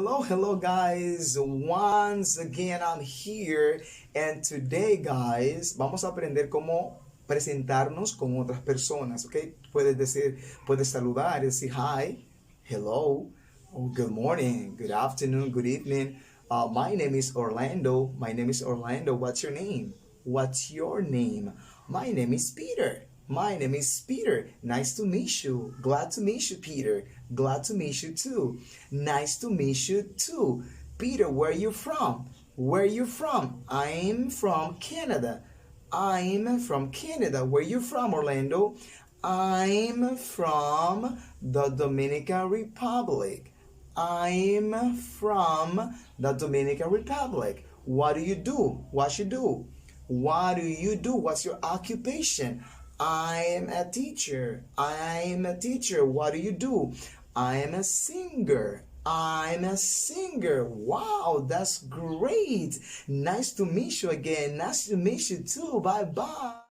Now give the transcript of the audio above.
Hello guys. Once again I'm here and today guys vamos a aprender cómo presentarnos con otras personas, ¿ok? Puedes saludar y decir hi, hello, oh, good morning, good afternoon, good evening. My name is Orlando. My name is Orlando. What's your name? What's your name? My name is Peter. My name is Peter. Nice to meet you. Glad to meet you, Peter. Glad to meet you too. Nice to meet you too. Peter, where are you from? Where are you from? I'm from Canada. I'm from Canada. Where are you from, Orlando? I'm from the Dominican Republic. I'm from the Dominican Republic. What do you do? What you do? What do you do? What's your occupation? I'm a teacher. I'm a teacher. What do you do? I'm a singer. I'm a singer. Wow, that's great. Nice to meet you again. Nice to meet you too. Bye bye.